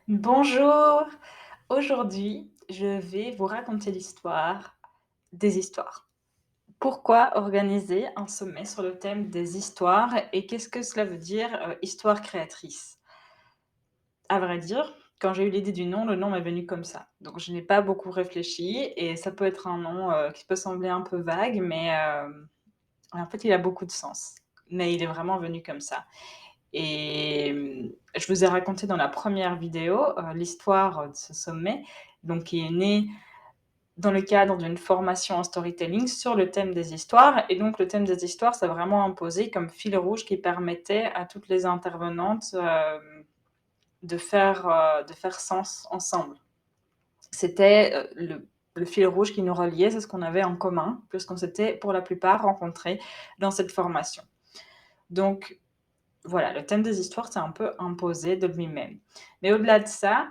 Bonjour, aujourd'hui, je vais vous raconter l'histoire des histoires. Pourquoi organiser un sommet sur le thème des histoires et qu'est-ce que cela veut dire, histoire créatrice? À vrai dire, quand j'ai eu l'idée du nom, le nom m'est venu comme ça. Donc je n'ai pas beaucoup réfléchi et ça peut être un nom, qui peut sembler un peu vague, mais en fait, il a beaucoup de sens. Mais il est vraiment venu comme ça. Et je vous ai raconté dans la première vidéo, l'histoire de ce sommet, donc qui est né dans le cadre d'une formation en storytelling sur le thème des histoires. Et donc le thème des histoires s'est vraiment imposé comme fil rouge qui permettait à toutes les intervenantes, de faire sens ensemble. C'était, le fil rouge qui nous reliait, c'est ce qu'on avait en commun, puisqu'on s'était pour la plupart rencontrés dans cette formation. Donc voilà, le thème des histoires s'est un peu imposé de lui-même. Mais au-delà de ça,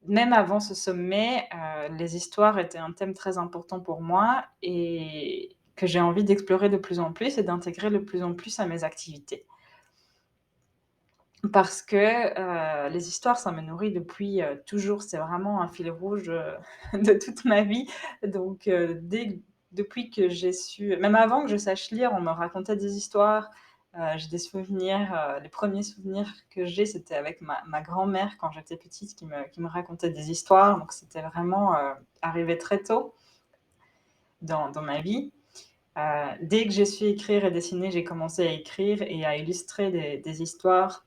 même avant ce sommet, les histoires étaient un thème très important pour moi et que j'ai envie d'explorer de plus en plus et d'intégrer de plus en plus à mes activités. Parce que, les histoires, ça me nourrit depuis, toujours. C'est vraiment un fil rouge, de toute ma vie. Donc, depuis que j'ai su même avant que je sache lire, on me racontait des histoires. J'ai des souvenirs, les premiers souvenirs que j'ai, c'était avec ma grand-mère quand j'étais petite qui me racontait des histoires. Donc c'était vraiment, arrivé très tôt dans ma vie. Dès que j'ai su écrire et dessiner, j'ai commencé à écrire et à illustrer des histoires.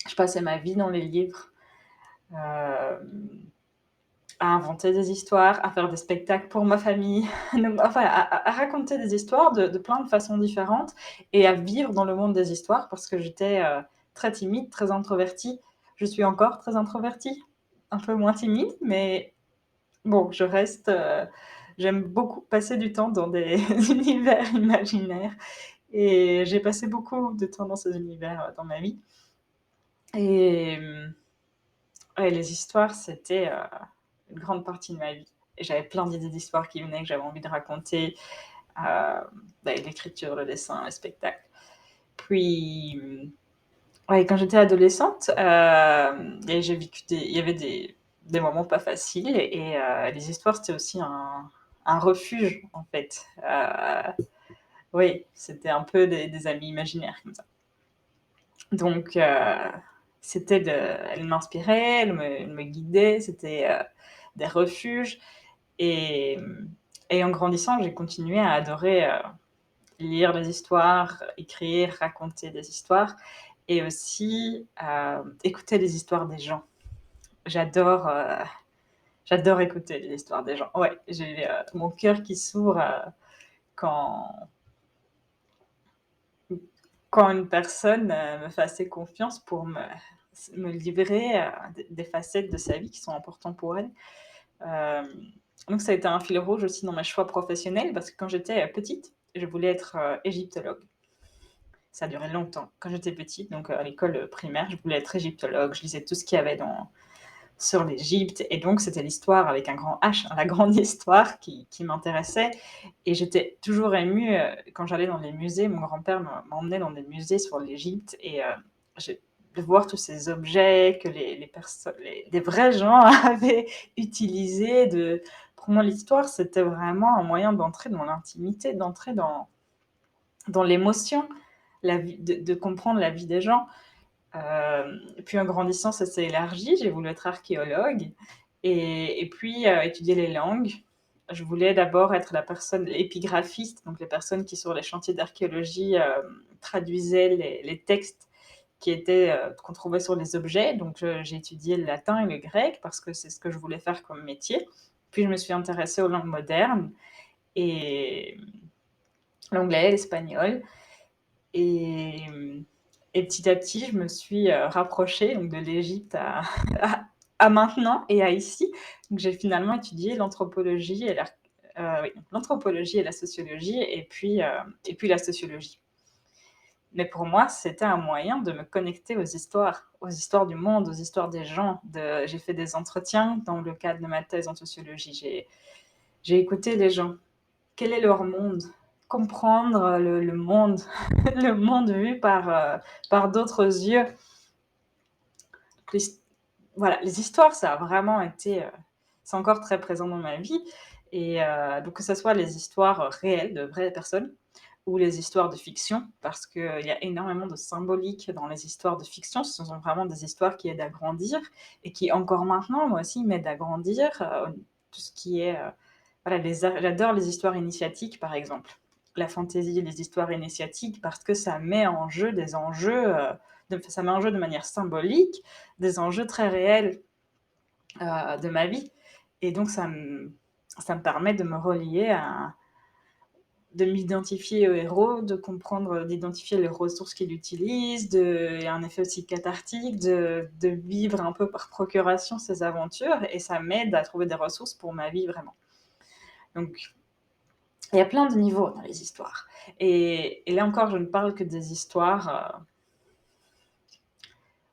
Je passais ma vie dans les livres, à inventer des histoires, à faire des spectacles pour ma famille, donc enfin à raconter des histoires de plein de façons différentes et à vivre dans le monde des histoires parce que j'étais, très timide, très introvertie. Je suis encore très introvertie, un peu moins timide, mais bon, j'aime beaucoup passer du temps dans des univers imaginaires et j'ai passé beaucoup de temps dans ces univers, dans ma vie et ouais, les histoires, c'était, une grande partie de ma vie et j'avais plein d'idées d'histoires qui venaient, que j'avais envie de raconter, l'écriture, le dessin, le spectacle. Puis, ouais, quand j'étais adolescente, et j'ai vécu il y avait des moments pas faciles et les histoires, c'était aussi un refuge, en fait. Oui, c'était un peu des amis imaginaires comme ça. Donc c'était de elle m'inspirait, elle me guidait, c'était, des refuges et en grandissant, j'ai continué à adorer, lire des histoires, écrire, raconter des histoires et aussi, écouter les histoires des gens. J'adore, j'adore écouter les histoires des gens. Ouais, j'ai, mon cœur qui s'ouvre, quand quand une personne, me fait assez confiance pour me livrer, des facettes de sa vie qui sont importantes pour elle. Hem, donc ça a été un fil rouge aussi dans mes choix professionnels parce que quand j'étais, petite, je voulais être, égyptologue. Ça a duré longtemps. Quand j'étais petite, donc à l'école, primaire, je voulais être égyptologue. Je lisais tout ce qu'il y avait sur l'Égypte et donc c'était l'histoire avec un grand H, hein, la grande histoire qui m'intéressait et j'étais toujours émue, quand j'allais dans les musées. Mon grand-père m'emmenait dans des musées sur l'Égypte et j'ai de voir tous ces objets que les perso les des vrais gens avaient utilisés pour moi, l'histoire, c'était vraiment un moyen d'entrer dans l'intimité, d'entrer dans l'émotion, la vie de comprendre la vie des gens. Puis en grandissant, ça s'est élargi. J'ai voulu être archéologue et puis, étudier les langues. Je voulais d'abord être la personne l'épigraphiste, donc les personnes qui sur les chantiers d'archéologie, traduisaient les textes qui étaient, qu'on trouvait sur les objets. Donc, j'ai étudié le latin et le grec parce que c'est ce que je voulais faire comme métier. Puis je me suis intéressée aux langues modernes et l'anglais, l'espagnol et et petit à petit, je me suis, rapprochée donc de l'Égypte à à maintenant et à ici. Donc j'ai finalement étudié l'anthropologie et oui, l'anthropologie et la sociologie et puis la sociologie. Mais pour moi, c'était un moyen de me connecter aux histoires du monde, aux histoires des gens. J'ai fait des entretiens dans le cadre de ma thèse en sociologie. J'ai écouté les gens. Quel est leur monde? Comprendre, le monde, le monde vu par d'autres yeux. Plus voilà, les histoires, ça a vraiment été, c'est encore très présent dans ma vie et donc que ça soit les histoires, réelles de vraies personnes ou les histoires de fiction parce qu'il y a énormément de symbolique dans les histoires de fiction. Ce sont vraiment des histoires qui aident à grandir et qui encore maintenant, moi aussi, m'aident à grandir, tout ce qui est, voilà, j'adore les histoires initiatiques, par exemple. La fantaisie, les histoires initiatiques parce que ça met en jeu des enjeux, ça met en jeu de manière symbolique des enjeux très réels, de ma vie et donc ça me permet de me relier à de m'identifier au héros, de comprendre, d'identifier les ressources qu'il utilise, il y a un effet aussi cathartique, de vivre un peu par procuration ces aventures et ça m'aide à trouver des ressources pour ma vie vraiment. Donc il y a plein de niveaux dans les histoires et là encore je ne parle que des histoires,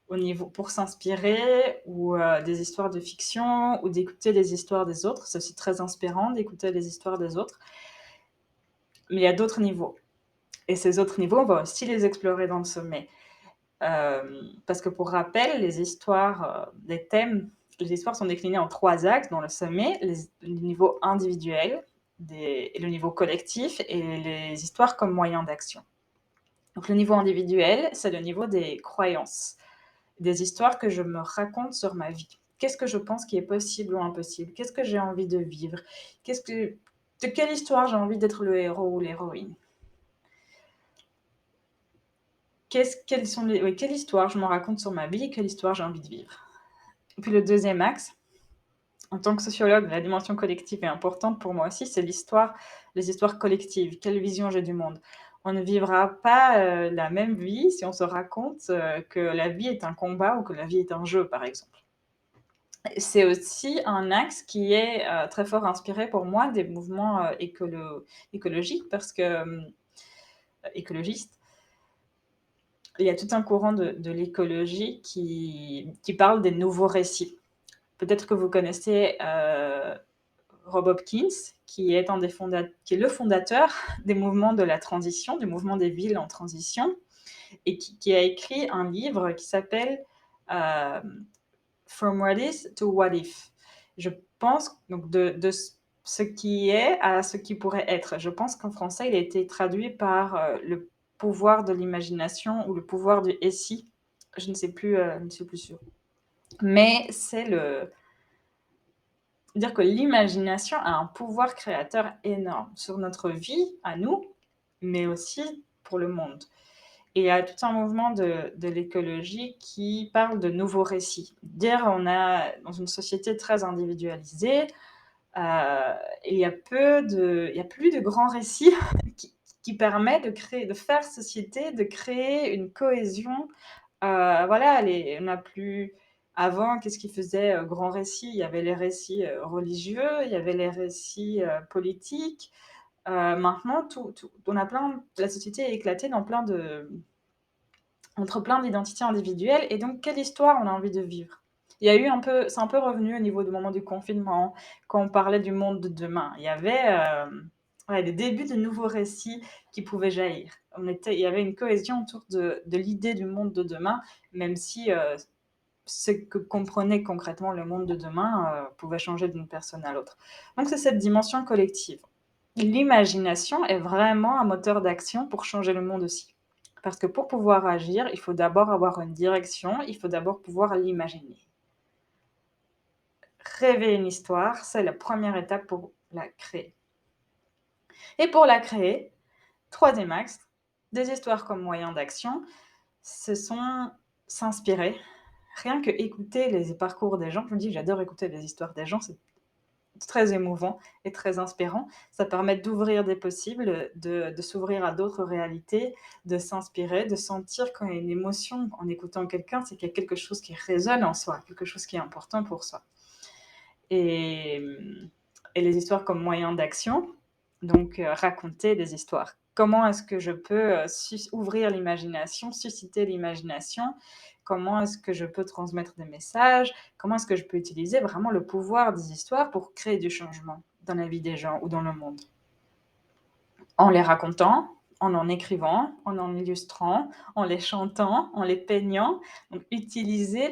au niveau pour s'inspirer ou des histoires de fiction ou d'écouter les histoires des autres. C'est aussi très inspirant d'écouter les histoires des autres. Mais il y a d'autres niveaux et ces autres niveaux, on va aussi les explorer dans le sommet. Parce que pour rappel, les histoires, les thèmes, les histoires sont déclinées en 3 axes dans le sommet, le niveau individuel, et le niveau collectif et les histoires comme moyen d'action. Donc le niveau individuel, c'est le niveau des croyances, des histoires que je me raconte sur ma vie. Qu'est-ce que je pense qui est possible ou impossible? Qu'est-ce que j'ai envie de vivre? De quelle histoire j'ai envie d'être le héros ou l'héroïne? Quelle histoire je me raconte sur ma vie et quelle histoire j'ai envie de vivre? Et puis le deuxième axe, en tant que sociologue, la dimension collective est importante pour moi aussi, c'est les histoires collectives. Quelle vision j'ai du monde? On ne vivra pas la même vie si on se raconte que la vie est un combat ou que la vie est un jeu, par exemple. C'est aussi un axe qui est très fort inspiré pour moi des mouvements écologiques parce que écologistes. Il y a tout un courant de l'écologie qui parle des nouveaux récits. Peut-être que vous connaissez Rob Hopkins, qui est le fondateur des mouvements de la transition, du mouvement des villes en transition, et qui a écrit un livre qui s'appelle euh, From What Is to What If. Je pense donc de ce qui est à ce qui pourrait être. Je pense qu'en français, il a été traduit par le pouvoir de l'imagination ou le pouvoir du SI. Je ne sais plus, je ne suis plus sûre. Mais c'est dire que l'imagination a un pouvoir créateur énorme sur notre vie à nous, mais aussi pour le monde. Et il y a tout un mouvement de l'écologie qui parle de nouveaux récits. Dire on a dans une société très individualisée, il y a plus de grands récits qui permettent de faire société, de créer une cohésion. Voilà, on n'a plus avant, qu'est-ce qui faisait grand récit? Il y avait les récits religieux, il y avait les récits politiques. Maintenant, la société est éclatée entre plein d'identités individuelles et donc quelle histoire on a envie de vivre? C'est un peu revenu au niveau du moment du confinement, quand on parlait du monde de demain. Il y avait, ouais, des débuts de nouveaux récits qui pouvaient jaillir. Il y avait une cohésion autour de l'idée du monde de demain, même si, ce que comprenait concrètement le monde de demain, pouvait changer d'une personne à l'autre. Donc c'est cette dimension collective. L'imagination est vraiment un moteur d'action pour changer le monde aussi. Parce que pour pouvoir agir, il faut d'abord avoir une direction, il faut d'abord pouvoir l'imaginer. Rêver une histoire, c'est la première étape pour la créer. Et pour la créer, troisième axe, des histoires comme moyen d'action, ce sont s'inspirer. Rien que écouter les parcours des gens, je me dis j'adore écouter les histoires des gens, c'est très émouvant et très inspirant. Ça permet d'ouvrir des possibles, de s'ouvrir à d'autres réalités, de s'inspirer, de sentir quand il y a une émotion en écoutant quelqu'un, c'est qu'il y a quelque chose qui résonne en soi, quelque chose qui est important pour soi. Et, et les histoires comme moyen d'action, donc raconter des histoires. Comment est-ce que je peux ouvrir l'imagination, susciter l'imagination? Comment est-ce que je peux transmettre des messages? Comment est-ce que je peux utiliser vraiment le pouvoir des histoires pour créer du changement dans la vie des gens ou dans le monde? En les racontant, en écrivant, en illustrant, en les chantant, en les peignant. Donc utiliser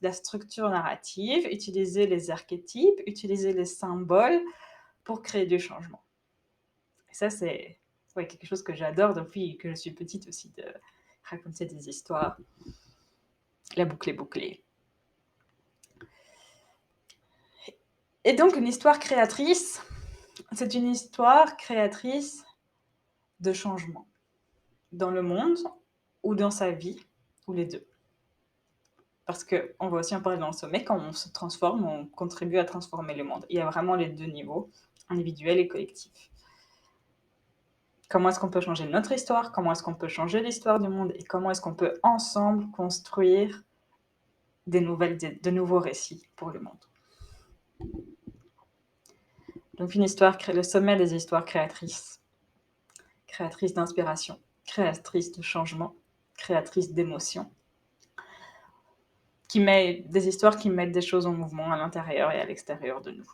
la structure narrative, utiliser les archétypes, utiliser les symboles pour créer du changement. Et ça, c'est ouais, quelque chose que j'adore depuis que je suis petite aussi, de raconter des histoires. La boucle est bouclée. Et donc une histoire créatrice, c'est une histoire créatrice de changement dans le monde ou dans sa vie, ou les deux. Parce qu'on va aussi en parler dans le sommet, quand on se transforme, on contribue à transformer le monde. Il y a vraiment les deux niveaux, individuel et collectif. Comment est-ce qu'on peut changer notre histoire? Comment est-ce qu'on peut changer l'histoire du monde? Et comment est-ce qu'on peut ensemble construire de nouveaux récits pour le monde? Donc une histoire, le sommet des histoires créatrices. Créatrices d'inspiration, créatrices de changement, créatrices d'émotions. Des histoires qui mettent des choses en mouvement à l'intérieur et à l'extérieur de nous.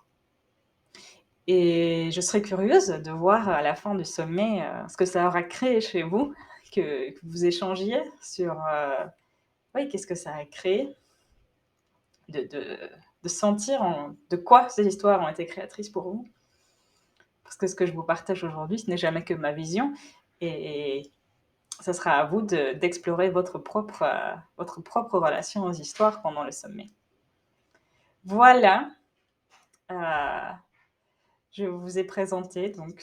Et je serais curieuse de voir à la fin du sommet ce que ça aura créé chez vous, que vous échangiez sur oui, qu'est-ce que ça a créé, de sentir de quoi ces histoires ont été créatrices pour vous. Parce que ce que je vous partage aujourd'hui, ce n'est jamais que ma vision, et ça sera à vous d'explorer votre propre relation aux histoires pendant le sommet. Voilà. Je vous ai présenté donc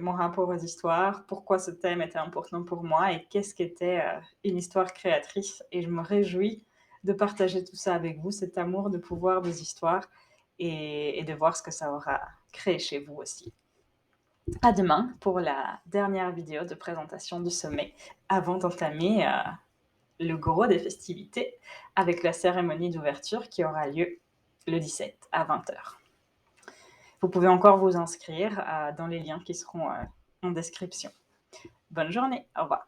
mon rapport aux histoires, pourquoi ce thème était important pour moi et qu'est-ce qu'était une histoire créatrice. Et je me réjouis de partager tout ça avec vous, cet amour de pouvoir des histoires, et de voir ce que ça aura créé chez vous aussi. À demain pour la dernière vidéo de présentation du sommet, avant d'entamer le gros des festivités avec la cérémonie d'ouverture qui aura lieu le 17 à 20h. Vous pouvez encore vous inscrire dans les liens qui seront en description. Bonne journée, au revoir.